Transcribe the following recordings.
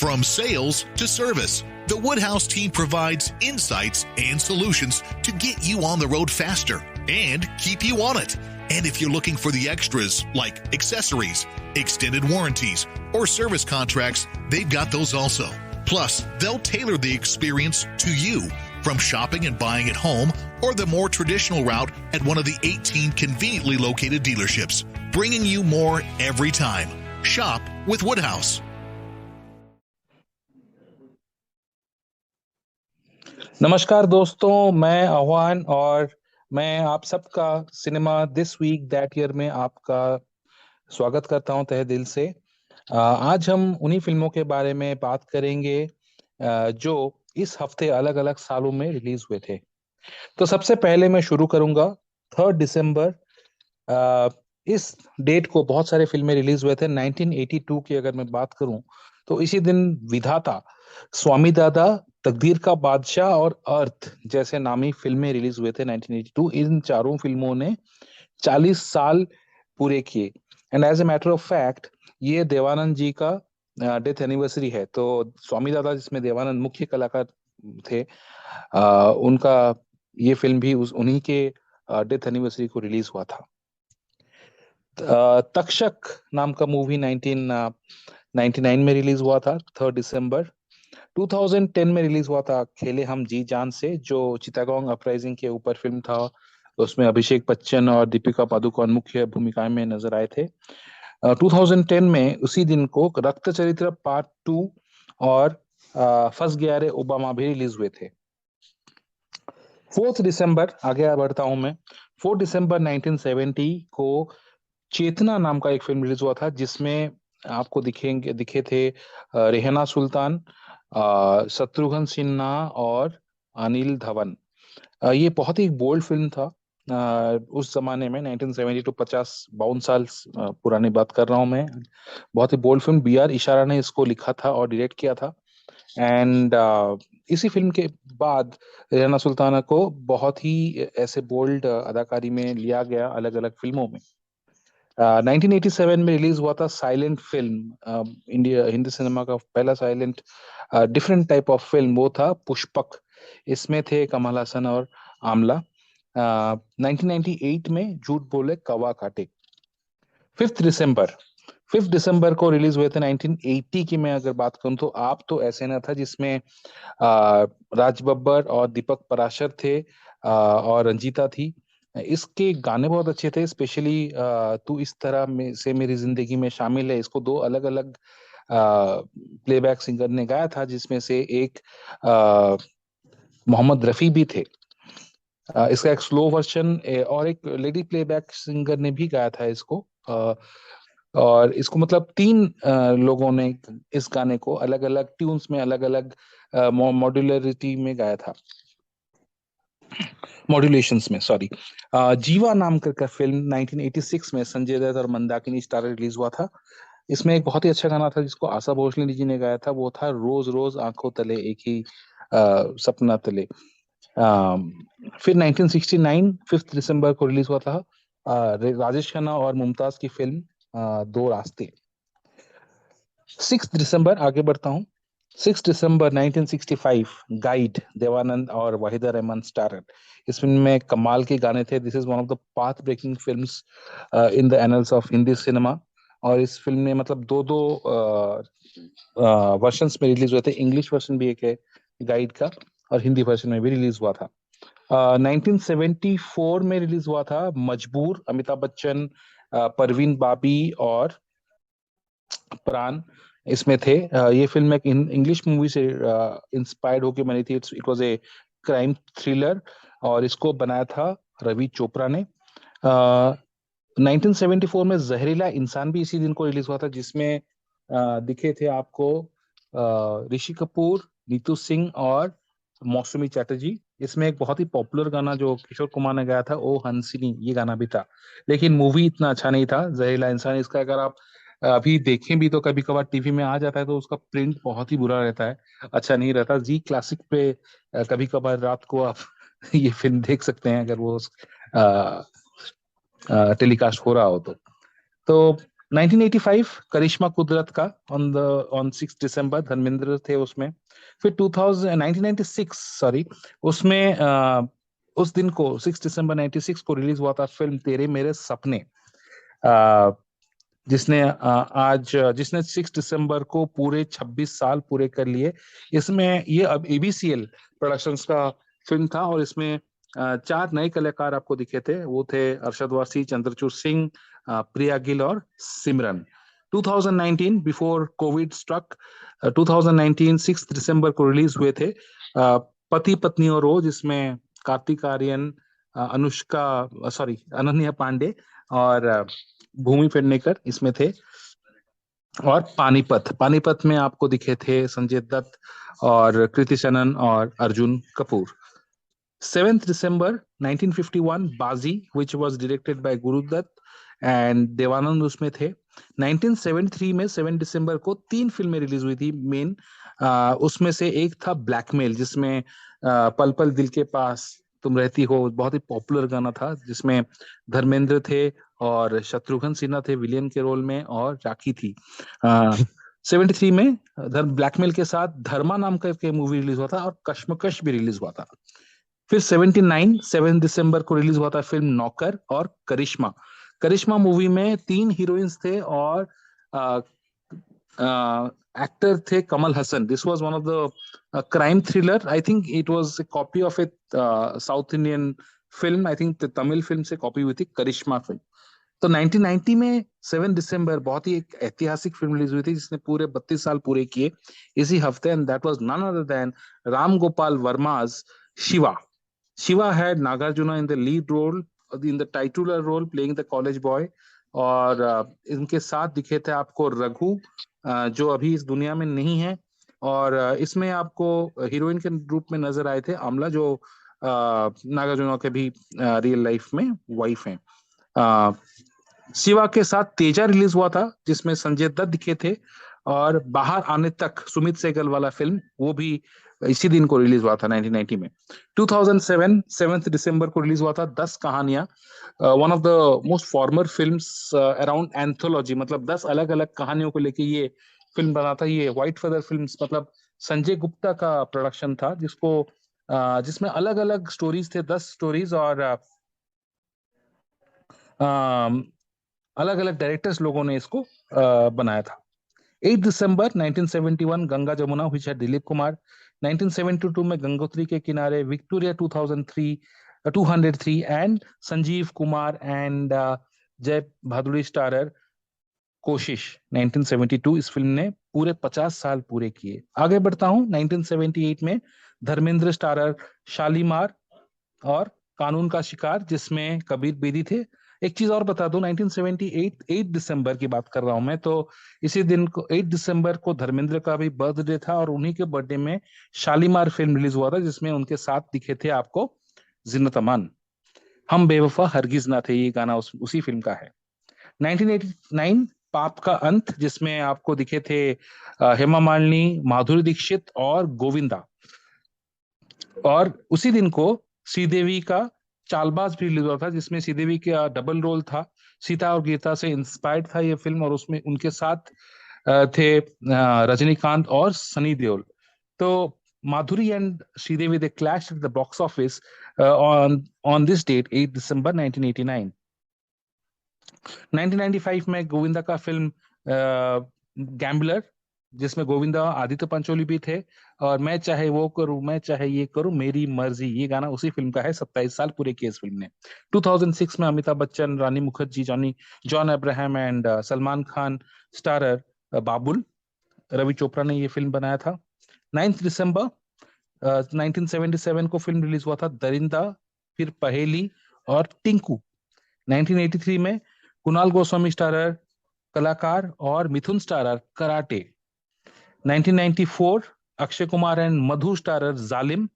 From sales to service, the Woodhouse team provides insights and solutions to get you on the road faster and keep you on it. And if you're looking for the extras like accessories, extended warranties, or service contracts, they've got those also. Plus, they'll tailor the experience to you, from shopping and buying at home or the more traditional route at one of the 18 conveniently located dealerships, bringing you more every time. Shop with Woodhouse. नमस्कार दोस्तों, मैं आह्वान और मैं आप सबका cinema this week that year में आपका स्वागत करता हूं तहे दिल से। आज हम उन्हीं फिल्मों के बारे में बात करेंगे जो इस हफ्ते अलग अलग सालों में रिलीज हुए थे। तो सबसे पहले मैं शुरू करूंगा 3 दिसंबर। इस डेट को बहुत सारे फिल्में रिलीज हुए थे। 1982 की अगर मैं बात करूं तो इसी दिन विधाता, स्वामी दादा, तकदीर का बादशाह और अर्थ जैसे नामी फिल्में रिलीज हुए थे 1982। इन चारों फिल्मों ने 40 साल पूरे किए। And as a matter of fact ये देवानंद जी का डेथ एनिवर्सरी है। तो स्वामी दादा, जिसमें देवानंद मुख्य कलाकार थे, उनका ये फिल्म भी उन्हीं के डेथ एनिवर्सरी को रिलीज हुआ था। तक्षक नाम का मूवी 1999 में रिलीज हुआ था 3 दिसंबर। 2010 में रिलीज हुआ था खेले हम जी जान से, जो चिटागोंग अपराइजिंग के ऊपर फिल्म था। उसमें अभिषेक बच्चन और दीपिका पादुकोण मुख्य भूमिकाएं में नजर आए थे। 2010 में उसी दिन को रक्त चरित्र पार्ट 2 और फंस गया रे ओबामा भी रिलीज हुए थे। 4 दिसंबर आगे बढ़ता हूं मैं। 4 दिसंबर 1970 को चेतना नाम का एक फिल्म रिलीज हुआ था, जिसमें आपको दिखे थे रेहना सुल्तान, शत्रुघ्न सिन्हा और अनिल धवन। ये बहुत ही बोल्ड फिल्म था उस जमाने में। 1972, 52 साल पुरानी बात कर रहा हूं मैं। बहुत ही बोल्ड फिल्म। BR इशारा ने इसको लिखा था और डायरेक्ट किया था। एंड इसी फिल्म के बाद रेहना सुल्ताना को बहुत ही ऐसे बोल्ड अदाकारी में लिया गया अलग अलग फिल्मों में। 1987 में रिलीज हुआ था साइलेंट फिल्म, हिंदी सिनेमा का पहला silent different type of film, वो था पुष्पक। इसमें थे कमल हसन और आमला। 1998 में झूठ बोले कौवा काटे। 5 दिसंबर को रिलीज हुए थे 1980 की मैं अगर बात करूं तो आप तो ऐसे ना था, जिसमें राज बब्बर और दीपक पराशर थे और रंजीता थी। इसके गाने बहुत अच्छे थे, स्पेशली तू इस तरह में से मेरी जिंदगी में शामिल है। इसको दो अलग अलग प्लेबैक सिंगर ने गाया था, जिसमें से एक मोहम्मद रफी भी थे। इसका एक स्लो वर्जन और एक लेडी प्लेबैक सिंगर ने भी गाया था इसको। और इसको मतलब 3 लोगों ने इस गाने को अलग अलग ट्यून्स में, अलग अलग मॉड्यूलरिटी में गाया था, मॉड्यूलेशंस में, सॉरी। जीवा नाम का फिल्म 1986 में संजय दत्त और मंदाकिनी स्टार रिलीज हुआ था। इसमें एक बहुत ही अच्छा गाना था जिसको आशा भोसले जी ने गाया था, वो था रोज रोज आंखों तले एक ही सपना तले। फिर 1969 5 दिसंबर को रिलीज हुआ था राजेश खन्ना और मुमताज की फिल्म दो रास्ते। 6 दिसंबर आगे बढ़ता हूँ। 6 दिसंबर 1965 गाइड, देवानंद और वाहिदा रहमान स्टारर। इस फिल्म में कमाल के गाने थे। This is one of the path breaking films in the annals of Hindi cinema. और इस फिल्म में मतलब दो वर्जन्स में रिलीज हुए थे। इंग्लिश वर्जन भी एक है गाइड का और हिंदी वर्जन में भी रिलीज हुआ था। 1974 में रिलीज हुआ था मजबूर, अमिताभ बच्चन, परवीन बाबी और प्राण इसमें थे। ये फिल्म एक इंग्लिश मूवी से इंस्पायर्ड होकर बनी थी। It was a crime thriller और इसको बनाया था रवि चोपड़ा ने। 1974 में जहरीला इंसान भी इसी दिन को रिलीज हुआ था, जिसमें दिखे थे आपको ऋषि कपूर, नीतू सिंह और मौसमी चैटर्जी। इसमें एक बहुत ही पॉपुलर गाना जो किशोर कुमार ने गाया था, ओ हंसिनी, ये गाना भी था। लेकिन मूवी इतना अच्छा नहीं था जहरीला इंसान। इसका अगर आप अभी देखें भी तो कभी कभार टीवी में आ जाता है तो उसका प्रिंट बहुत ही बुरा रहता है, अच्छा नहीं रहता। जी क्लासिक पे कभी कभार रात को आप ये फिल्म देख सकते हैं अगर वो टेलीकास्ट हो रहा हो तो। 1985 करिश्मा कुदरत का ऑन 6 दिसंबर, धर्मेंद्र थे उसमें। फिर 2000 1996 सॉरी, उसमें उस दिन को 6 दिसंबर 96 को रिलीज हुआ था फिल्म तेरे मेरे सपने, अ, जिसने 6 दिसंबर को पूरे 26 साल पूरे कर लिए। इसमें ये अब एबीसीएल प्रोडक्शंस का फिल्म था और इसमें चार नए कलाकार आपको दिखे थे। वो थे अरशद वारसी, चंद्रचूड़ सिंह, प्रिया गिल और सिमरन। 2019 बिफोर कोविड स्ट्रक, 2019 6 दिसंबर को रिलीज हुए थे पति पत्नी और वो, जिसमें कार्तिक आर्यन, अनुष्का सॉरी अनन्या पांडे और भूमि पेडनेकर इसमें थे। और पानीपत में आपको दिखे थे संजय दत्त और कृति सनन और अर्जुन कपूर। 7th December 1951 बाजी, which was directed by Guru Dutt and Dev Anand उसमें थे। 1973 में 7 दिसंबर को 3 फिल्में रिलीज हुई थी मेन। उसमें से एक था ब्लैकमेल, जिसमें पल पल दिल के पास तुम रहती हो, बहुत ही पॉपुलर गाना था, जिसमें धर्मेंद्र थे और शत्रुघ्न सिन्हा थे विलियन के रोल में और राखी थी। 73 में ब्लैकमेल के साथ धर्मा नाम का मूवी रिलीज हुआ था और कश्मकश भी रिलीज हुआ था। फिर 79 7 दिसंबर को रिलीज हुआ था फिल्म नौकर और करिश्मा। करिश्मा मूवी में 3 हीरोइंस थे और एक्टर थे Kamal Haasan. This was one of the crime thriller, I think it was a copy of a South Indian film, I think Tamil film से कॉपी हुई थी करिश्मा फिल्म। तो 1990 में 7 दिसंबर बहुत ही एक ऐतिहासिक फिल्म रिलीज हुई थी जिसने पूरे 32 साल पूरे किए इसी हफ्ते, and that was none other than Ram Gopal Varma's Shiva. Shiva had Nagarjuna in the lead role, in the titular role, playing the college boy. और इनके साथ दिखे थे आपको रघु, जो अभी इस दुनिया में नहीं है, और इसमें आपको हीरोइन के रूप में नजर आए थे आमला, जो नागार्जुना के भी रियल लाइफ में वाइफ हैं। शिवा के साथ तेजा रिलीज हुआ था जिसमें संजय दत्त दिखे थे, और बाहर आने तक सुमित सेगल वाला फिल्म वो भी इसी दिन को रिलीज हुआ था 1990 में। 2007 7 दिसंबर को रिलीज हुआ था 10 कहानियां, one of the most farmer films around anthology, मतलब 10 अलग अलग कहानियों को लेके ये फिल्म बना था। ये व्हाइट फेदर फिल्म्स, मतलब संजय गुप्ता का प्रोडक्शन था, जिसमें अलग अलग स्टोरीज थे, 10 स्टोरीज, और अलग अलग डायरेक्टर्स लोगों ने इसको बनाया था। 8 दिसंबर 1971 गंगा जमुना, व्हिच है दिलीप कुमार। 1972 में गंगोत्री के किनारे, Victoria 203 and Sanjeev Kumar and जय भादुड़ी स्टारर कोशिश। 1972 इस फिल्म ने पूरे 50 साल पूरे किए। आगे बढ़ता हूं, 1978 में धर्मेंद्र स्टारर शालीमार और कानून का शिकार, जिसमें कबीर बेदी थे। एक चीज और बता दूं, 1978 8 दिसंबर की बात कर रहा हूं मैं, तो इसी दिन को 8 दिसंबर को धर्मेंद्र का भी बर्थडे था, और उन्हीं के बर्थडे में शालीमार फिल्म रिलीज हुआ था, जिसमें उनके साथ दिखे थे आपको जिन्नत अमान। हम बेवफा हरगिज ना थे, ये गाना उसी फिल्म का है। 1989 पाप का अंत, जिसमें आपको दिखे थे हेमा मालिनी, माधुरी दीक्षित और गोविंदा। और उसी दिन को श्रीदेवी का चालबाज भी रिलीज हुआ था, जिसमें श्रीदेवी का डबल रोल था। सीता और गीता से इंस्पायर्ड था ये फिल्म, और उसमें उनके साथ थे रजनीकांत और सनी देओल। तो Madhuri and Sridevi they clashed at the box office on this date 8 December 1989। 1995 में गोविंदा का फिल्म गैम्बलर, जिसमें गोविंदा आदित्य पंचोली भी थे, और मैं चाहे वो करूं मैं चाहे ये करूं मेरी मर्जी, ये गाना उसी फिल्म का है। 27 साल पूरे किए इस फिल्म ने। 2006 में अमिताभ बच्चन, रानी मुखर्जी, जॉन अब्राहम एंड सलमान खान स्टारर बाबुल, रवि चोपड़ा ने ये फिल्म बनाया था। 9 दिसंबर 1977 को फिल्म रिलीज हुआ था दरिंदा, फिर पहेली और टिंकू। 1983 में कुणाल गोस्वामी स्टारर कलाकार और Mithun starrer karate. 1994 Akshay Kumar and Madhu starrer Zaalim.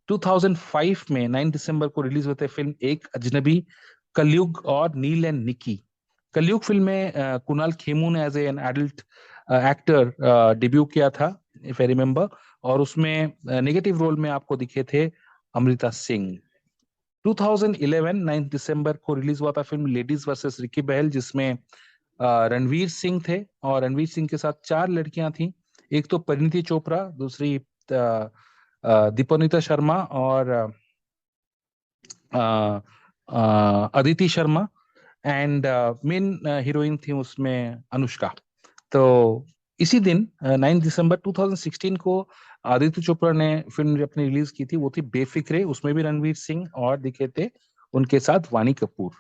2005 में 9 दिसंबर को रिलीज होते फिल्म एक अजनबी, कलयुग और नील एंड निकी। कलयुग फिल्म में कुणाल खेमू ने as an adult actor debut किया था, इफ आई रिमेम्बर, और उसमें नेगेटिव रोल में आपको दिखे थे अमृता सिंह। 2011 9 दिसंबर को रिलीज हुआ था फिल्म लेडीज वर्सेस रिकी बहल, जिसमें रणवीर सिंह थे, और रणवीर सिंह के साथ 4 लड़कियां थीं। एक तो परिणीति चोपड़ा, दूसरी दीपोनिता शर्मा, और Aditi Sharma, and main heroine थी उसमें अनुष्का। तो इसी दिन 9 दिसंबर 2016 को आदित्य चोपड़ा ने फिल्म अपनी रिलीज की थी, वो थी बेफिक्रे। उसमें भी रणवीर सिंह और दिखे थे उनके साथ वानी कपूर।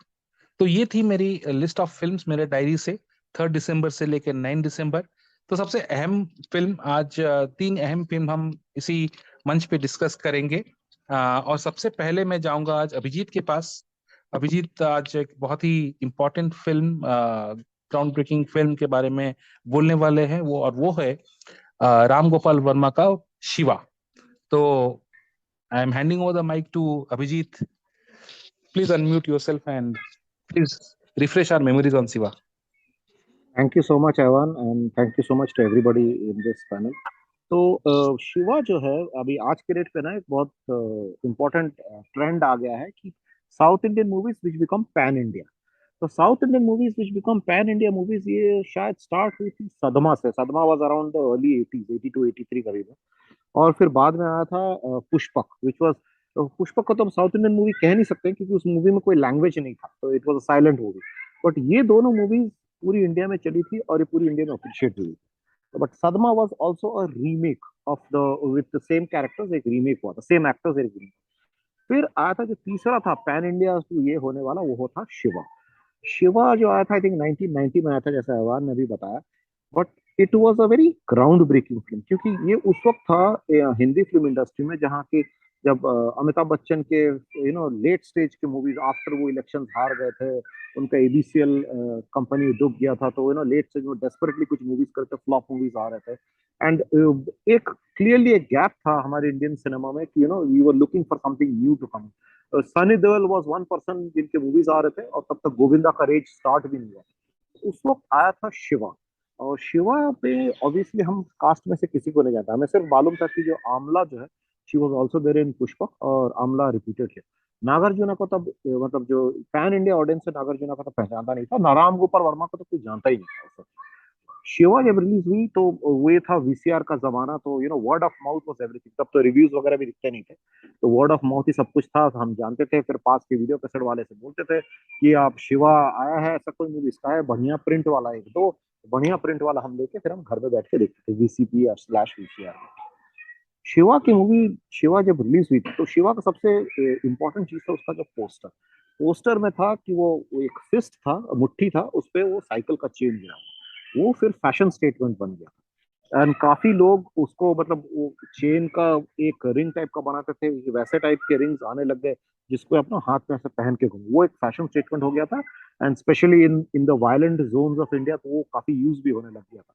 तो ये थी मेरी लिस्ट ऑफ फिल्म्स मेरे डायरी से, 3 दिसंबर से लेकर 9 दिसंबर। तो सबसे अहम फिल्म आज, 3 अहम फिल्म हम इसी मंच पे डिस्कस करेंगे। और सबसे पहले मैं जाऊंगा आज अभिजीत के पास। अभिजीत आज एक बहुत ही important film, ground breaking film के बारे में बोलने वाले हैं, वो है राम गोपाल वर्मा का शिवा। तो I am handing over the mike to Abhijit. Please unmute yourself and please refresh our memories on Shiva. Thank you so much Avan and thank you so much to everybody in this panel. तो शिवा जो है अभी आज के date पे ना एक बहुत इम्पोर्टेंट ट्रेंड आ गया है कि South Indian movies which become pan India. तो South Indian movies which become pan India movies ये शायद स्टार्ट हुई थी सदमा से। सदमा was around the early 80s, 82 83 करीब। और फिर बाद में आया था पुष्पक, विच वाज, पुष्पक को तो हम साउथ इंडियन मूवी कह नहीं सकते क्योंकि उस मूवी में कोई लैंग्वेज नहीं था, तो it was a silent movie. But ये दोनों मूवीज पूरी इंडिया में चली थी और ये पूरी इंडिया में अप्रिशिएट हुई। बट सदमा was also a remake of the with the same characters, एक रीमेक हुआ था, सेम एक्टर्स, एक रीमेक। फिर आया था जो तीसरा था पैन इंडिया ये होने वाला, वो था शिवा। शिवा जो आया था आई थिंक 1990 में आया था, जैसा अहवान ने भी बताया। But it was a very ground breaking film, क्योंकि ये उस वक्त था हिंदी फिल्म इंडस्ट्री में जहाँ की जब अमिताभ बच्चन के लेट स्टेज के मूवीज आफ्टर वो इलेक्शन हार गए थे, उनका एबीसीएल कंपनी डूब गया था, तो लेट स्टेज में डेस्परेटली कुछ मूवीज करते, फ्लॉप मूवीज आ रहे थे। एंड एक क्लियरली एक गैप था हमारे इंडियन सिनेमा में कि we were looking for something new to come. Sunny Deol was one person जिनके मूवीज आ रहे थे, और तब तक गोविंदा का रेज स्टार्ट भी नहीं हुआ। उस वक्त आया था शिवा। और शिवा पे ऑब्वियसली हम कास्ट में से किसी को नहीं जाता, हमें सिर्फ मालूम था कि जो आमला जो है, she was also there in Pushpak, और आमला रिपीटेड है। नागार्जुना को तब मतलब जो पैन इंडिया ऑडियंस है, नागार्जुना का तो पहचानता नहीं था, नारायण गोपाल वर्मा को तो कोई जानता ही नहीं था उस वक्त। शिवा जब रिलीज हुई तो वो ये था वीसीआर का जमाना, तो word of mouth was everything. तब तो रिव्यूज वगैरह भी दिखते नहीं थे, तो वर्ड ऑफ माउथ ही सब कुछ था, तो हम जानते थे। फिर पास के वीडियो कैसेट वाले से बोलते थे कि आप शिवा आया है, ऐसा कोई मूवी इसका है, बढ़िया प्रिंट वाला एक दो। बढ़िया प्रिंट वाला हम लेके फिर हम घर में बैठ के देखते थे वीसीपी या स्लैश वीसीआर। शिवा की मूवी, शिवा जब रिलीज हुई तो शिवा का सबसे इम्पोर्टेंट चीज था उसका जो पोस्टर। पोस्टर में था कि वो एक फिस्ट था, मुट्ठी था, उस पे वो साइकिल का चेन गिरा। वो फिर फैशन स्टेटमेंट बन गया। एंड काफी लोग उसको मतलब वो चेन का एक रिंग टाइप का बनाते थे, वैसे टाइप के रिंग्स आने लग गए जिसको अपना हाथ में ऐसे पहन के घूमो, वो एक फैशन स्टेटमेंट हो गया था। And specially in in the violent zones of India तो वो काफी यूज भी होने लग गया था।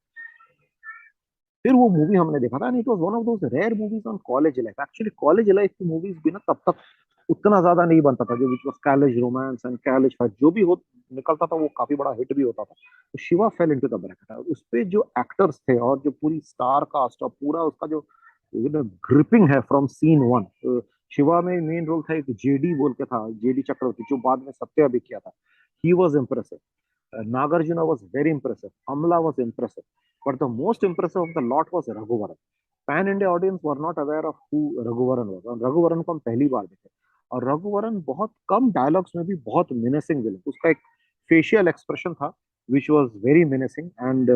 फिर वो मूवी हमने देखा था, and it was one of those rare movies on college life. Actually college life की मूवीज भी ना तब तक उतना ज्यादा नहीं बनता था, जो which was college romance and college fight जो भी हो निकलता था, वो काफी बड़ा हिट भी होता था। तो Shiva fail into the bracket. उस पे जो एक्टर्स थे और जो पूरी स्टार कास्ट और पूरा उसका जो ग्रिपिंग है फ्रॉम सीन वन। शिवा में मेन रोल था एक जेडी बोल के था, जेडी चक्रवर्ती, जो बाद में सत्या भी किया था। He was impressive. Nagarjuna was very impressive. Amla was impressive. But the most impressive of the lot was Raghuvaran. Pan India audience were not aware of who Raghuvaran was. और रघुवरन को हम पहली बार देखे, और रघुवरन बहुत कम डायलॉग्स में भी बहुत मिनेसिंग विलन। उसका एक फेशियल एक्सप्रेशन था which was very menacing, and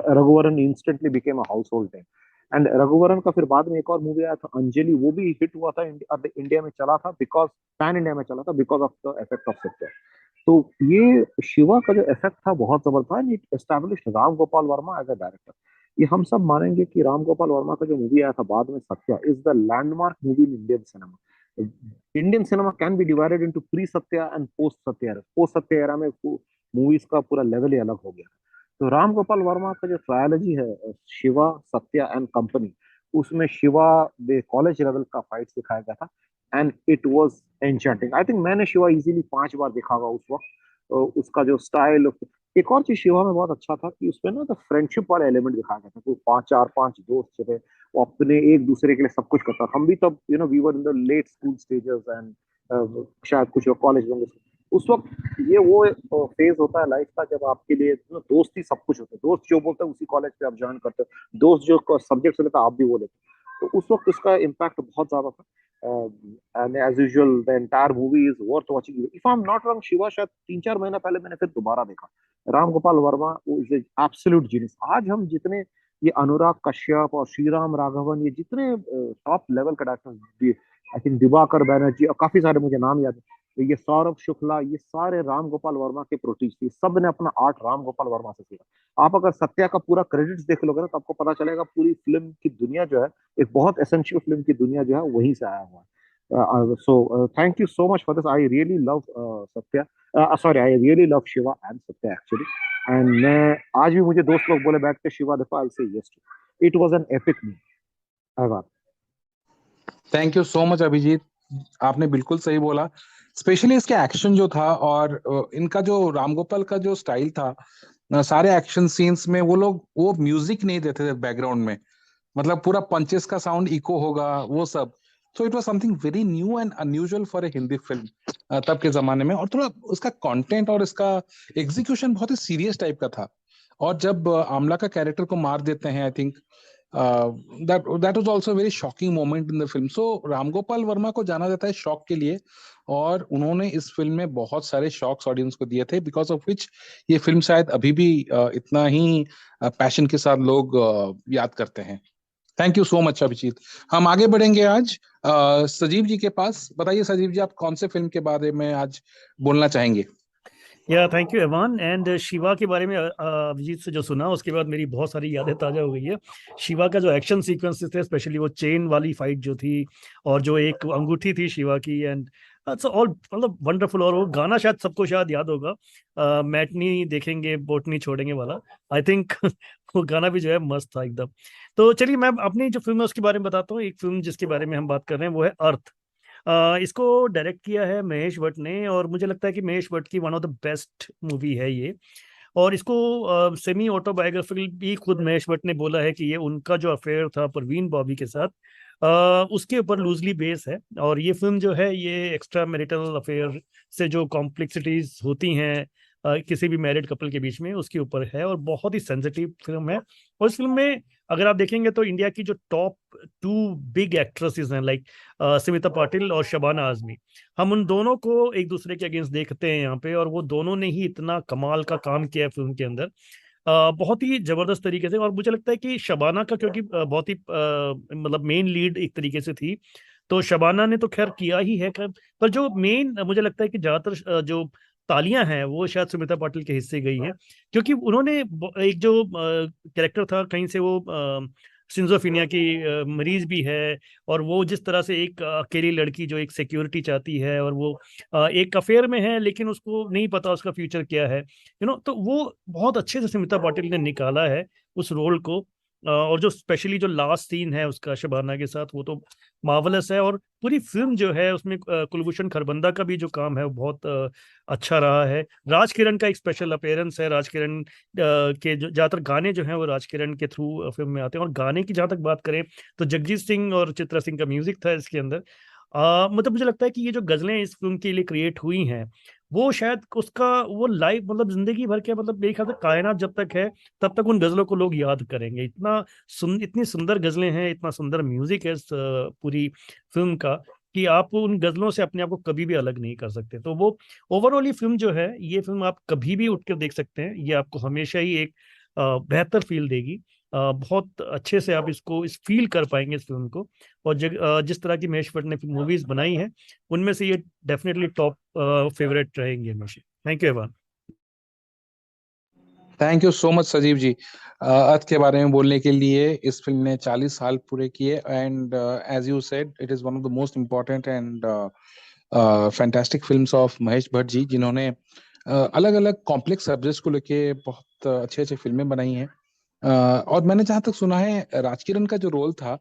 Raghuvaran instantly became a household name. And Raghuvaran का फिर बाद में एक और मूवी आया था अंजलि, वो भी हिट हुआ था, इंडिया में चला था बिकॉज पैन इंडिया में चला था because of the effect of Satya. तो ये शिवा का जो इफेक्ट था बहुत जबरदस्त था, it established Ram Gopal Varma as a director. ये हम सब मानेंगे कि राम गोपाल वर्मा का जो मूवी आया था बाद में Satya is the landmark movie in Indian cinema. Indian cinema can be divided into pre Satya and post Satya era. Post Satya era में मूवीज का पूरा लेवल ही अलग हो गया। तो राम गोपाल वर्मा का जो ट्रायोलॉजी है, शिवा, सत्या एंड कंपनी, उसमें शिवा कॉलेज लेवल का फाइट दिखाया गया था, and it was enchanting. I think मैंने शिवा इजीली 5 बार देखा होगा उस वक्त। उसका जो स्टाइल, एक और चीज शिवा में बहुत अच्छा था कि उसमें ना तो फ्रेंडशिप वाला एलिमेंट दिखाया गया था। तो 5 दोस्त थे, वो अपने एक दूसरे के लिए सब कुछ करता था। हम भी तब we were in the late school stages, and शायद कुछ कॉलेज होंगे, उस वक्त ये वो फेज होता है लाइफ का जब आपके लिए दोस्त ही सब कुछ होते हैं। दोस्त जो बोलते हैं उसी कॉलेज पे आप ज्वाइन करते हो, दोस्त जो सब्जेक्ट लेता है आप भी वो लेते हो। तो उस वक्त उसका इम्पैक्ट बहुत ज्यादा था। And as usual the entire movie is worth watching. If I am not wrong, Shiva शायद 3-4 महीना पहले मैंने फिर दोबारा देखा। Ram Gopal Varma is absolute genius. आज हम जितने ये अनुराग कश्यप और श्रीराम राघवन, ये जितने टॉप लेवल के directors, I think Diwakar Banerjee और काफी सारे मुझे नाम याद है, तो ये सौरभ शुक्ला, ये सारे राम गोपाल वर्मा के प्रोटीज थे। सब ने अपना आर्ट राम गोपाल वर्मा से सीखा। आप अगर सत्या का पूरा क्रेडिट्स देख लोगे ना तो आपको पता चलेगा पूरी फिल्म की दुनिया जो है, एक बहुत एसेंशियल फिल्म की दुनिया जो है वहीं से आया हुआ है। So thank you so much for this. I really love Satya. Sorry, I really love Shiva and Satya actually. And मैं आज भी मुझे दोस्त लोग बोले बैठ के शिवा देखो, I'll say yes to. It was an epic movie. Ahvaan. Thank you so much Abhijeet, आपने बिल्कुल सही बोला। स्पेशली इसके एक्शन जो था और इनका जो रामगोपाल का जो स्टाइल था, सारे एक्शन सीन्स में वो लोग वो म्यूजिक नहीं देते थे बैकग्राउंड में, मतलब पूरा पंचेस का साउंड इको होगा वो सब। So it was something very new and unusual for a Hindi film तब के जमाने में। और थोड़ा उसका कंटेंट और इसका एग्जीक्यूशन बहुत ही सीरियस टाइप का था। और जब आमला का कैरेक्टर को मार देते हैं, I think that was also a very shocking moment in the film. So Ramgopal Verma को जाना जाता है शॉक के लिए, और उन्होंने इस फिल्म में बहुत सारे शॉक्स ऑडियंस को दिए थे, बिकॉज ऑफ विच ये फिल्म शायद अभी भी इतना ही पैशन के साथ लोग याद करते हैं। Thank you so much Abhijeet. हम आगे बढ़ेंगे आज सजीव जी के पास। बताइए सजीव जी, आप कौन से फिल्म के बारे में आज बोलना चाहेंगे? या thank you Evan. And Shiva के बारे में अभिजीत से जो सुना उसके बाद मेरी बहुत सारी यादें ताजा हो गई है। शिवा का जो एक्शन सीक्वेंसेस थे, स्पेशली वो चेन वाली फाइट जो थी और जो एक अंगूठी थी शिवा की, एंड ऑल मतलब वंडरफुल। और वो गाना शायद सबको शायद याद होगा, मैटनी देखेंगे बोटनी छोड़ेंगे वाला, आई थिंक वो गाना भी जो है मस्त था एकदम। तो चलिए मैं अपनी जो फिल्म है उसके बारे में बताता हूँ। एक फिल्म जिसके बारे में हम बात कर रहे हैं वो है अर्थ। इसको डायरेक्ट किया है महेश भट्ट ने, और मुझे लगता है कि महेश भट्ट की one of the best movie है ये। और इसको सेमी ऑटोबायोग्राफिकल भी खुद महेश भट्ट ने बोला है कि ये उनका जो अफेयर था परवीन बॉबी के साथ, उसके ऊपर लूजली बेस है। और ये फिल्म जो है ये एक्स्ट्रा मैरिटल अफेयर से जो कॉम्प्लेक्सिटीज होती हैं किसी भी मैरिड कपल के बीच में, उसके ऊपर है, और बहुत ही सेंसिटिव फिल्म है। और इस फिल्म में अगर आप देखेंगे तो इंडिया की जो टॉप 2 बिग एक्ट्रेसेस हैं, लाइक स्मिता पाटिल और शबाना आजमी, हम उन दोनों को एक दूसरे के अगेंस्ट देखते हैं यहाँ पे। और वो दोनों ने ही इतना कमाल का काम किया है फिल्म के अंदर, बहुत ही जबरदस्त तरीके से। और मुझे लगता है कि शबाना का, क्योंकि बहुत ही मतलब मेन लीड एक तरीके से थी, तो शबाना ने तो खैर किया ही है। पर जो मेन मुझे लगता है कि ज्यादातर जो तालियां हैं वो शायद सुमिता पाटिल के हिस्से गई हैं, क्योंकि उन्होंने एक जो कैरेक्टर था कहीं से वो सिंजोफिनिया की मरीज भी है, और वो जिस तरह से एक अकेली लड़की जो एक सिक्योरिटी चाहती है, और वो एक अफेयर में है लेकिन उसको नहीं पता उसका फ्यूचर क्या है, तो वो बहुत अच्छे से स्मिता पाटिल ने निकाला है उस रोल को। और जो स्पेशली जो लास्ट सीन है उसका शबाना के साथ, वो तो मार्वलस है। और पूरी फिल्म जो है उसमें कुलभूषण खरबंदा का भी जो काम है वो बहुत अच्छा रहा है। राज किरण का एक स्पेशल अपीयरेंस है। राज किरण के जो ज्यादातर गाने जो हैं वो राज किरण के थ्रू फिल्म में आते हैं। और गाने की जहां तक बात करें तो जगजीत सिंह और चित्रा सिंह का म्यूजिक था इसके अंदर। मतलब मुझे लगता है कि ये जो गजलें इस फिल्म के लिए क्रिएट हुई हैं वो शायद उसका वो लाइफ मतलब जिंदगी भर के, मतलब मेरे ख्याल से कायनात जब तक है तब तक उन गजलों को लोग याद करेंगे। इतनी सुंदर गजलें हैं, इतना सुंदर म्यूजिक है इस पूरी फिल्म का, कि आप उन गजलों से अपने आप को कभी भी अलग नहीं कर सकते। तो वो ओवरऑल ये फिल्म जो है, ये फिल्म आप कभी भी उठ कर देख सकते हैं। ये आपको हमेशा ही एक बेहतर फील देगी। बहुत अच्छे से आप इस फील कर पाएंगे इस फिल्म को। और जिस तरह की महेश भट्ट ने मूवीज बनाई हैं उनमें से ये डेफिनेटली टॉप फेवरेट रहेंगे हमेशा। Thank you Evan. Thank you so much सजीव जी, अर्थ के बारे में बोलने के लिए। इस फिल्म ने 40 साल पूरे किए, and as you said it is one of the most important and fantastic films of Mahesh Bhatt ji, जिन्होंने अलग अलग कॉम्प्लेक्स सब्जेक्ट्स को लेके बहुत अच्छे अच्छे फिल्में बनाई हैं। और मैंने जहां तक सुना है राजकिरण का जो रोल था,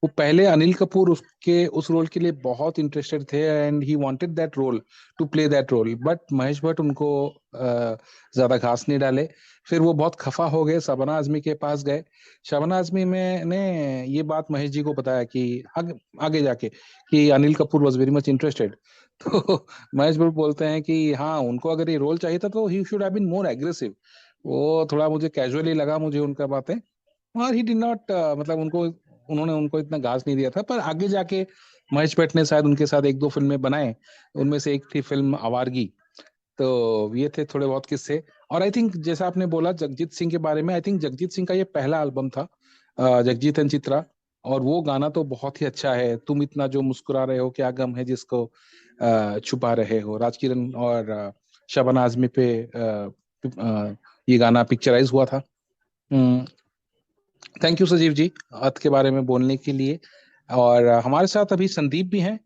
वो पहले अनिल कपूर उसके उस रोल के लिए बहुत इंटरेस्टेड थे and he wanted that role, to play that role, but Mahesh Bhatt उनको ज्यादा घास नहीं डाले। फिर वो बहुत खफा हो गए, शबाना आजमी के पास गए। शबाना आजमी में ने ये बात महेश जी को बताया कि आगे जाके कि Anil Kapoor was very much interested. तो महेश भट्ट बोलते हैं कि हाँ, उनको अगर ये रोल चाहिए था तो he should have been more aggressive. वो थोड़ा मुझे कैजुअली लगा मुझे उनका बातें, और ही डिड नॉट, मतलब उन्होंने उनको इतना घास नहीं दिया था। पर आगे जाके महेश भट्ट ने शायद उनके साथ एक दो फिल्में बनाए, उनमें से एक थी फिल्म आवारगी। तो ये थे थोड़े बहुत किस्से। और आई थिंक जैसा आपने बोला जगजीत सिंह के बारे में, आई थिंक जगजीत सिंह का ये पहला एल्बम था, जगजीत एंड चित्रा। और वो गाना तो बहुत ही अच्छा है, तुम इतना जो मुस्कुरा रहे हो क्या गम है जिसको छुपा रहे हो। राजकिरण और शबाना आजमी पे ये गाना पिक्चराइज हुआ था। थैंक यू सजीव जी अर्थ के बारे में बोलने के लिए। और हमारे साथ अभी संदीप भी हैं,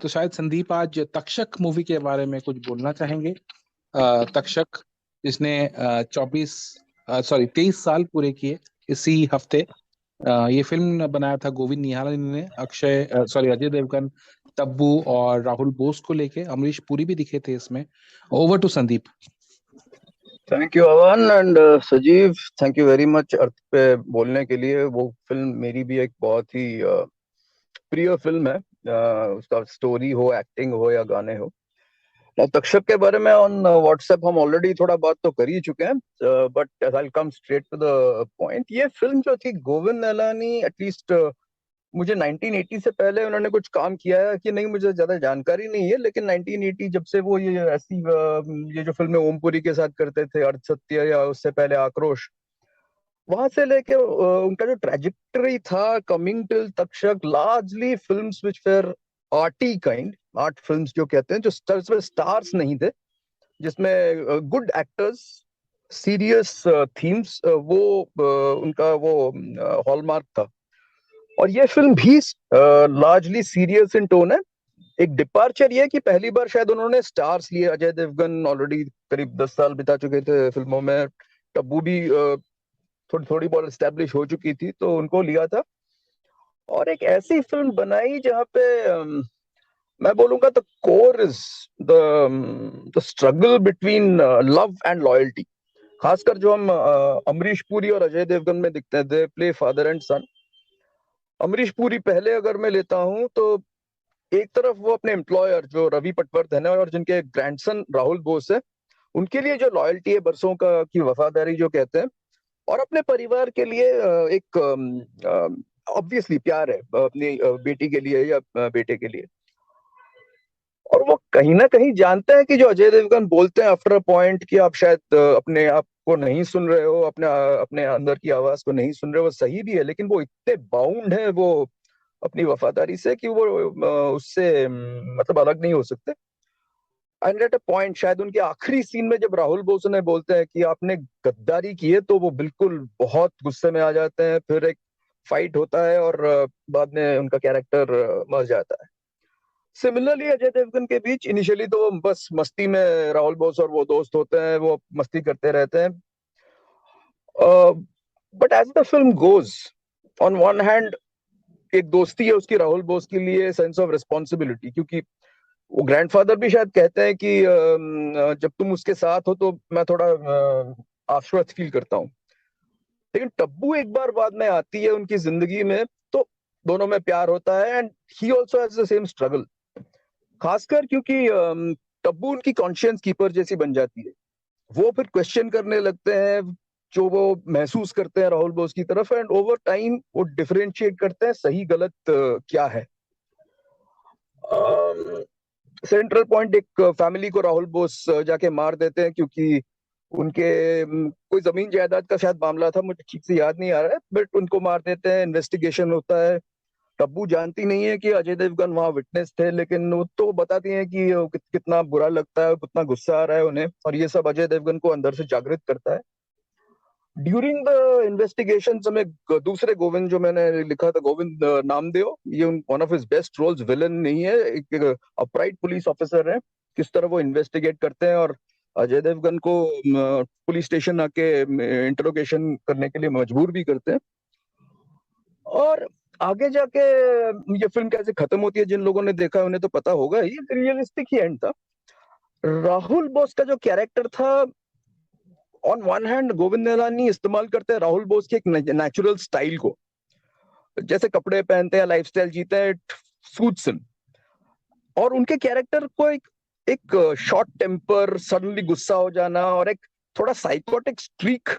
तो शायद संदीप आज तक्षक मूवी के बारे में कुछ बोलना चाहेंगे। तक्षक जिसने 23 साल पूरे किए इसी हफ्ते। ये फिल्म बनाया था गोविंद निहालानी ने, अजय देवगन, तब्बू और राहुल बोस को लेके। अमरीश पुरी भी दिखे थे इसमें। Over to Sandeep. Thank you Avan and Sajeev, thank you very much Arth पे बोलने के लिए। वो फिल्म मेरी भी एक बहुत ही प्रिय फिल्म है। उसका स्टोरी हो, एक्टिंग हो या गाने हो। तक्षक के बारे में ऑन व्हाट्सएप हम ऑलरेडी थोड़ा बात तो कर ही चुके हैं, but I come straight to the point. ये फिल्म जो थी, गोविंद निहलानी एटलीस्ट मुझे 1980 से पहले उन्होंने कुछ काम किया है कि नहीं मुझे ज्यादा जानकारी नहीं है, लेकिन 1980 जब से वो ये ऐसी ये जो फिल्में ओमपुरी के साथ करते थे, अर्ध सत्य या उससे पहले आक्रोश, वहां से लेके उनका जो ट्रेजेक्टरी था coming till Takshak, largely films which were arty kind, art films जो कहते हैं, जो स्टार्स नहीं थे, जिसमें गुड एक्टर्स, सीरियस थीम्स, वो उनका वो हॉलमार्क था। और ये फिल्म भी लार्जली सीरियस इन टोन है। एक डिपार्चर ये कि पहली बार शायद उन्होंने स्टार्स लिए। अजय देवगन ऑलरेडी करीब 10 साल बिता चुके थे फिल्मों में, तब्बू भी थोड़ी थोड़ी बहुत एस्टेब्लिश हो चुकी थी, तो उनको लिया था। और एक ऐसी फिल्म बनाई जहाँ पे मैं बोलूंगा the core is the struggle between love and loyalty. खासकर जो हम अमरीश पुरी और अजय देवगन में दिखते हैं, दे प्ले फादर एंड सन। अमरीश पुरी पहले अगर मैं लेता हूं तो एक तरफ वो अपने एम्प्लॉयर जो रवि पटवर्धन है और जिनके ग्रैंडसन राहुल बोस है, उनके लिए जो लॉयल्टी है, बरसों का की वफादारी जो कहते हैं, और अपने परिवार के लिए एक ऑब्वियसली प्यार है अपनी बेटी के लिए या बेटे के लिए। और वो कहीं ना कहीं जानते हैं कि जो अजय देवगन बोलते हैं आफ्टर अ पॉइंट कि आप शायद अपने आप को नहीं सुन रहे हो, अपने अपने अंदर की आवाज को नहीं सुन रहे हो, वो सही भी है, लेकिन वो इतने बाउंड है वो अपनी वफादारी से कि वो उससे मतलब अलग नहीं हो सकते। एंड एट अ पॉइंट शायद उनके आखिरी सीन में जब राहुल बोस ने बोलते हैं कि आपने गद्दारी की है, तो वो बिल्कुल बहुत गुस्से में आ जाते हैं। फिर एक फाइट होता है और बाद में उनका कैरेक्टर मर जाता है। सिमिलरली अजय देवगन के बीच इनिशियली तो वो बस मस्ती में राहुल बोस और वो दोस्त होते हैं, वो मस्ती करते रहते हैं। But as the film goes, on one hand एक दोस्ती है उसकी राहुल बोस के लिए, सेंस ऑफ रिस्पॉन्सिबिलिटी, क्योंकि वो ग्रैंडफादर भी शायद कहते हैं कि जब तुम उसके साथ हो तो मैं थोड़ा आश्वस्त फील करता हूँ। लेकिन तब्बू एक बार बाद में आती है उनकी जिंदगी में, तो दोनों में प्यार होता है and he also has the same struggle. खासकर क्योंकि तब्बू उनकी कॉन्शियंस कीपर जैसी बन जाती है। वो फिर क्वेश्चन करने लगते हैं जो वो महसूस करते हैं राहुल बोस की तरफ, एंड ओवर टाइम वो डिफरेंशिएट करते हैं सही गलत क्या है। सेंट्रल पॉइंट एक फैमिली को राहुल बोस जाके मार देते हैं क्योंकि उनके कोई जमीन जायदाद का शायद मामला था, मुझे ठीक से याद नहीं आ रहा है, बट उनको मार देते हैं। इन्वेस्टिगेशन होता है। तब्बू जानती नहीं है कि अजय देवगन वहां विटनेस थे, लेकिन वो तो बताती हैं कि कितना बुरा लगता है, कितना गुस्सा आ रहा है उन्हें, और ये सब अजय देवगन को अंदर से जागृत करता है। ड्यूरिंग द इन्वेस्टिगेशन में दूसरे गोविंद जो मैंने लिखा था, गोविंद नामदेव, ये one of his best roles, villain नहीं है, एक अपराइट पुलिस ऑफिसर है, किस तरह वो इन्वेस्टिगेट करते हैं और अजय देवगन को पुलिस स्टेशन आके इंटरोगेशन करने के लिए मजबूर भी करते हैं। और आगे जाके ये फिल्म कैसे खत्म होती है, जिन लोगों ने देखा उन्हें तो पता होगा, ये रियलिस्टिक ही एंड था। राहुल बोस का जो कैरेक्टर था, on one hand Govind Nihalani इस्तेमाल करते हैं राहुल बोस की एक नेचुरल स्टाइल को, जैसे कपड़े पहनते हैं, लाइफस्टाइल जीते हैं, सूट्स हिम। और उनके कैरेक्टर को एक शॉर्ट टेम्पर, सडनली गुस्सा हो जाना और एक थोड़ा साइकोटिक स्ट्रीक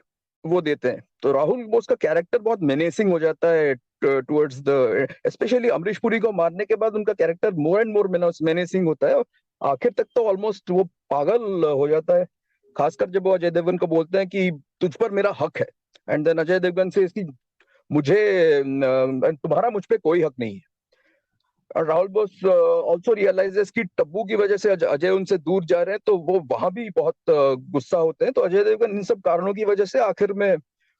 वो देते हैं। तो राहुल बोस का कैरेक्टर बहुत मेनेसिंग हो जाता है towards the, specially Amrish Puri को मारने के बाद उनका character more and more menacing होता है, और आखिर तक तो ऑलमोस्ट वो पागल हो जाता है। खासकर जब वो अजय देवगन को बोलते हैं कि तुझ पर मेरा हक है, एंड देन अजय देवगन से इसकी तुम्हारा मुझ पे कोई हक नहीं है। और राहुल बोस ऑल्सो रियलाइजेस कि टब्बू की वजह से अजय उनसे दूर जा रहे हैं, तो वो वहां भी बहुत गुस्सा होते हैं। तो अजय देवगन इन सब कारणों की वजह से आखिर में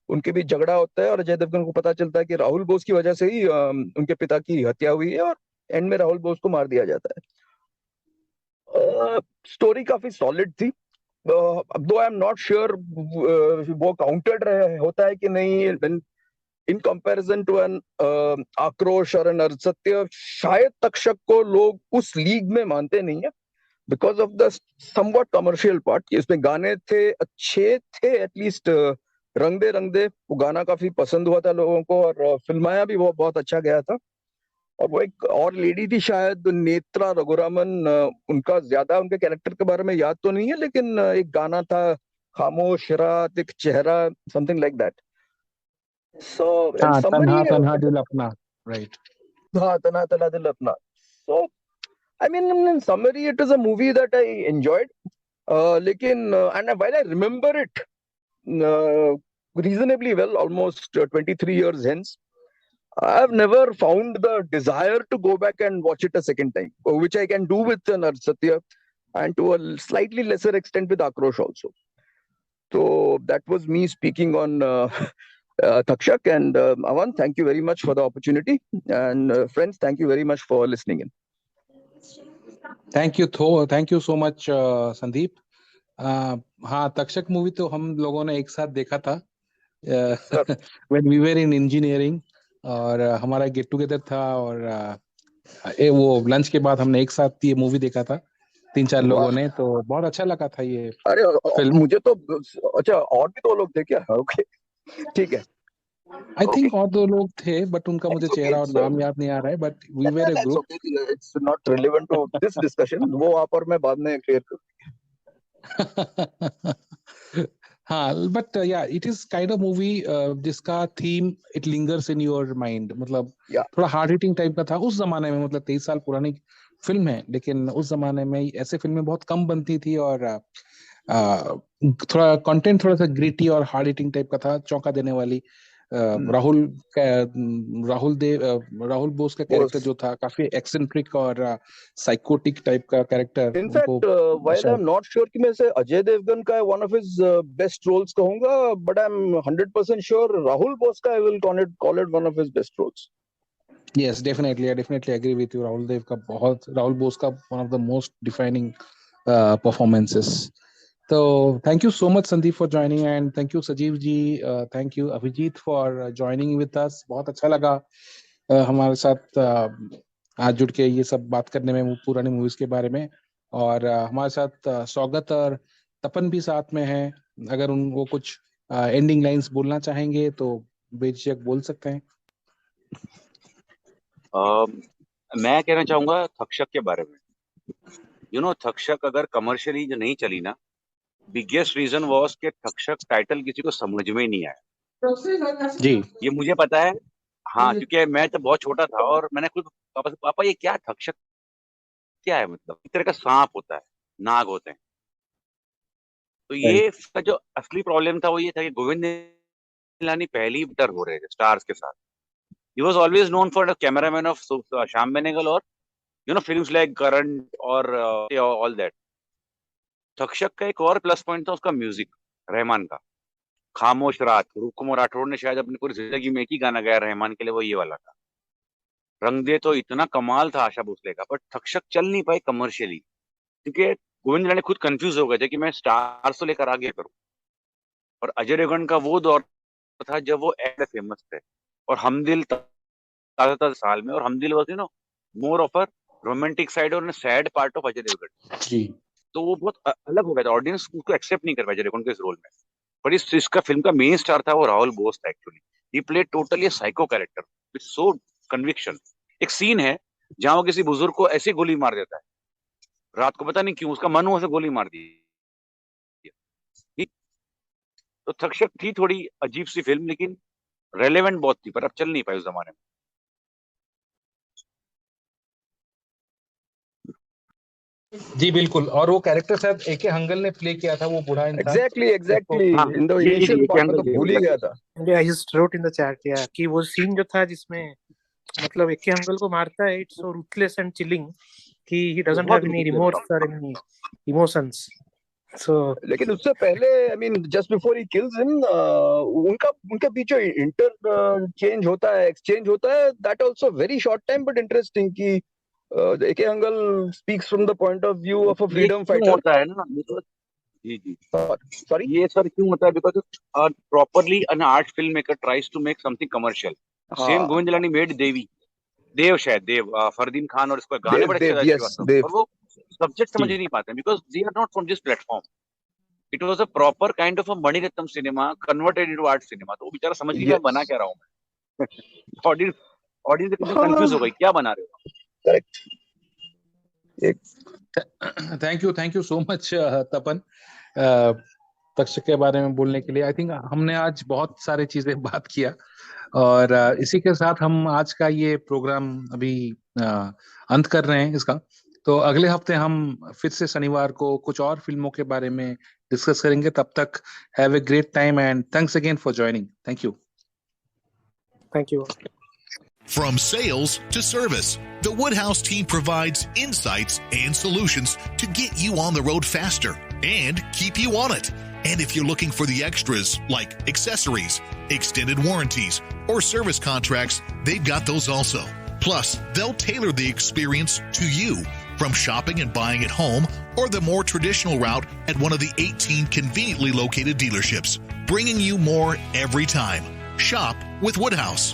उनके बीच झगड़ा होता है, और अजय देवगन को पता चलता है कि राहुल बोस की वजह से ही उनके पिता की हत्या हुई है, और एंड में राहुल बोस को मार दिया जाता है। स्टोरी काफी सॉलिड थी, दो आई एम नॉट श्योर वो काउंटेड होता है कि नहीं इन कंपैरिजन टू एन आक्रोश और एन अरसत्य। शायद तक्षक को लोग उस लीग में मानते नहीं है because of the somewhat commercial part, कि इसमें गाने थे, अच्छे थे, एटलीस्ट रंग दे रंग दे, वो गाना काफी पसंद हुआ था लोगों को, और फिल्माया भी वो बहुत अच्छा गया था। और वो एक और लेडी थी शायद नेत्रा रघुरामन, उनका ज्यादा उनके कैरेक्टर के बारे में याद तो नहीं है, लेकिन एक गाना था खामोश रात एक चेहरा, something like that. So in हाँ, summary, तन्हा तन्हा दिल अपना, राइट। हाँ, तना तना दिल अपना। So I mean, in summary, it is a movie that I enjoyed. लेकिन and while I remember it reasonably well, almost 23 years hence, I have never found the desire to go back and watch it a second time, which I can do with Narsatya, and to a slightly lesser extent with Akrosh also. So that was me speaking on Takshak, and Avan, thank you very much for the opportunity, and friends, thank you very much for listening in. Thank you so much Sandeep. हाँ, Takshak movie तो हम लोगों ने एक साथ देखा था when we were in engineering, और हमारा गेट टुगेदर था, और वो लंच के बाद हमने एक साथ ये मूवी देखा था 3-4 लोगों ने, तो बहुत अच्छा लगा था ये अरे फिल्म। मुझे तो अच्छा, और भी 2 लोग थे क्या? ओके, ठीक है। आई थिंक और 2 लोग थे, बट उनका मुझे चेहरा और नाम याद नहीं आ रहा है, but we were a group. It's not relevant to this discussion, वो आप और मैं बाद में क्लियर करूंगा। हाँ, but yeah it is kind of movie जिसका theme it lingers in your mind, मतलब थोड़ा हार्ड हिटिंग टाइप का था उस जमाने में। मतलब 23 साल पुरानी फिल्म है, लेकिन उस जमाने में ऐसे फिल्में बहुत कम बनती थी, और थोड़ा कंटेंट थोड़ा सा ग्रिटी और हार्ड हिटिंग टाइप का था, चौंका देने वाली। राहुल बोस का कैरेक्टर जो था काफी एक्सेंट्रिक और साइकोटिक टाइप का character. In fact while I am not sure कि मैं से अजय देवगन का one of his best roles कहूंगा, but I am 100% sure Rahul Bose का I will call it one of his best roles. Yes, definitely. I definitely agree with you. Rahul Bose का one of the most defining performances. So thank you so much, Sandeep, for joining, and thank you, Sajeev ji. Thank you, Abhijit, for joining with us. बहुत अच्छा लगा हमारे साथ आज जुड़ के ये सब बात करने में पुरानी मूवीज के बारे में। और हमारे साथ स्वागत और तपन भी साथ में है। अगर वो कुछ एंडिंग लाइंस बोलना चाहेंगे तो बेझिझक बोल सकते हैं। मैं कहना चाहूंगा थक्षक के बारे में। थक्षक अगर कमर्शियली जो नहीं चली ना, बिगेस्ट रीजन वॉज कि थक्षक टाइटल किसी को समझ में ही नहीं आया जी, ये मुझे पता है। हाँ, क्योंकि मैं तो बहुत छोटा था और मैंने खुद पापा से, पापा ये क्या थक्षक क्या है, मतलब एक तरह का सांप होता है, नाग होते हैं। तो ये का जो असली प्रॉब्लम था वो ये था कि गोविंद निहलानी पहली डर हो रहे थे स्टार्स के साथ। He was always known for the cameraman of Shyam Benegal or films like Current or all that. थक्षक का एक और प्लस पॉइंट था उसका म्यूजिक, रहमान का। खामोश रात, रूप कुमार राठौड़ ने शायद अपनी पूरी जिंदगी में एक ही गाना गाया रहमान के लिए, वो ये वाला था। रंग दे तो इतना कमाल था आशा भोसले का, बट थक्षक चल नहीं पाई कमर्शियली, क्योंकि गोविंद राणे खुद कंफ्यूज हो गए थे कि मैं स्टार्स तो लेकर आगे करूं। और अजय देवगन का वो दौर था जब वो एड फेमस थे, और हम दिल ताजा साल में, और Hum Dil was more of a romantic side और sad part of Ajay Devgn ji. तो वो बहुत अलग हो गया था, ऑडियंस उसको एक्सेप्ट नहीं कर पाया अजय देवगन के इस रोल में। पर इसका फिल्म का मेन स्टार था वो राहुल बोस था actually. He played totally psycho character with so conviction. एक सीन है जहां वो किसी बुजुर्ग को ऐसे गोली मार देता है रात को, पता नहीं क्यों उसका मन हुआ से गोली मार दी। तो थक्षक थी थोड़ी अजीब सी फिल्म, लेकिन रेलेवेंट बहुत थी, पर अब चल नहीं पाई उस जमाने में। जी बिल्कुल, और वो कैरेक्टर शायद एके हंगल ने प्ले किया था, वो बूढ़ा इंसान। एग्जैक्टली हाँ, इन द ये इनिशियल पार्ट में तो एके भूल ही गया था। I just wrote in the chat या कि वो सीन जो था जिसमें मतलब एके हंगल को मारता है, it's so ruthless and chilling कि he doesn't have any remorse और एनी इमोशंस। सो लेकिन उससे पहले I mean just before he kills him उनका बीच इंटर चेंज होता है, एक्सचेंज होता है, that also very short time but interesting कि AK Hangal speaks from the point of view of a freedom fighter होता है ना। जी सॉरी ये सर क्यों होता है? Because properly an art film maker tries to make something commercial. Same Govind Rane made Dev शायद फरदीन खान, और इसको गाने बड़े अच्छे थे, और वो सब्जेक्ट समझ ही नहीं पाते because they are not from this platform. It was a proper kind of a Maniratnam cinema converted into art cinema. तो वो बेचारा समझ नहीं मैं बना क्या रहा हूँ मैं। ऑडियंस कंफ्यूज हो गई, क्या बना रहे हो? Correct. Thank you so much Tapan Takshak के बारे में बोलने के लिए। आई थिंक हमने आज बहुत सारे चीजें बात किया, और इसी के साथ हम आज का ये प्रोग्राम अभी अंत कर रहे हैं इसका। तो अगले हफ्ते हम फिर से शनिवार को कुछ और फिल्मों के बारे में डिस्कस करेंगे। तब तक have a great time and thanks again for joining. Thank you. From sales to service, the Woodhouse team provides insights and solutions to get you on the road faster and keep you on it. And if you're looking for the extras like accessories, extended warranties, or service contracts, they've got those also. Plus, they'll tailor the experience to you, from shopping and buying at home or the more traditional route at one of the 18 conveniently located dealerships, bringing you more every time. Shop with Woodhouse.